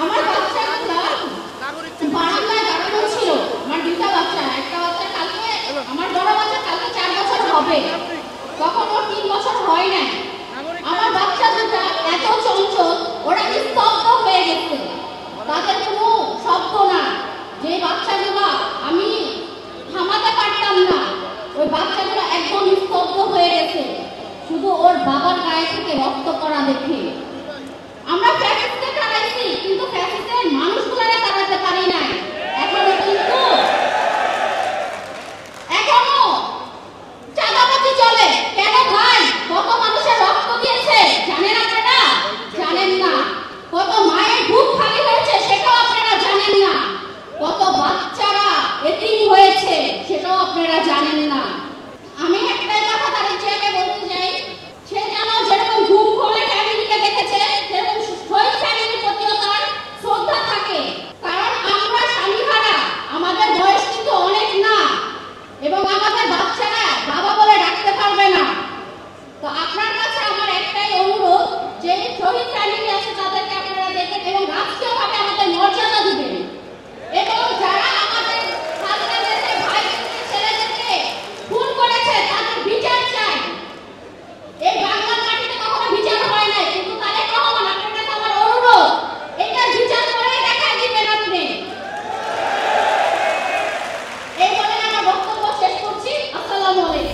আমার বাচ্চাগুলো বারান্দায় দাঁড়ানো ছিল। আমার দুইটা বাচ্চা, একটা বাচ্চা কালকে, আমার বড় বাচ্চা কালকে 4 বছর হবে, তখন ওর 3 বছর হয় নাই। আমার বাচ্চা দুটা এত চঞ্চল, ওরা স্তব্ধ হয়ে গেছে, তাদের কোনো শব্দ না। যে বাচ্চাগুলো আমি থামাতে পারতাম না, ওই বাচ্চাগুলো একদম স্তব্ধ হয়ে গেছে, শুধু ওর বাবার গায়ে থেকে রক্ত পড়া দেখে। আমরা ফ্যাসিস্টকে তাড়াইছি, কিন্তু ফ্যাসিস্টের মানুষগুলোরে তাড়াতে পারি নাই। এখনো চাঁদাবাজি চলে কেন ভাই? কত মানুষের রক্ত দিয়েছে জানেন আপনারা? জানেন না। কত মায়ের বুক খালি হয়েছে সেটাও আপনারা জানেন না। কত বাচ্চারা এতিম হয়েছে সেটাও আপনারা জানেন না। আমি একটাই কথা তাদের চেয়ে বলতে চাই, সে যেন যেরকম ঘুম করে ফ্যামিলিকে দেখেছে, সেরকম শহীদ ফ্যামিলির প্রতিও তার শ্রদ্ধা থাকে। কারণ আমরা স্বামীহারা, আমাদের বয়স কিন্তু অনেক না, এবং আমাদের বাচ্চারা বাবা বলে ডাকতে পারবে না। তো আপনার কাছে আমার একটাই অনুরোধ, যে শহীদ ফ্যামিলি আছে তাদেরকে আপনারা দেখেন এবং রাষ্ট্রীয়ভাবে আমাদের মর্যাদা দিবেন, এবং যারা আমাদের হাজবেন্ডদেরকে, ভাইদেরকে, ছেলেদেরকে খুন করেছে তাদের বিচার চাই। এই বাংলার মাটিতে কখনো বিচার হয় নাই, কিন্তু তারেক রহমান আপনার কাছে আমার অনুরোধ, এটা বিচার করে দেখা দিবেন আপনি। এই বলে আমার বক্তব্য শেষ করছি। আসসালামু আলাইকুম।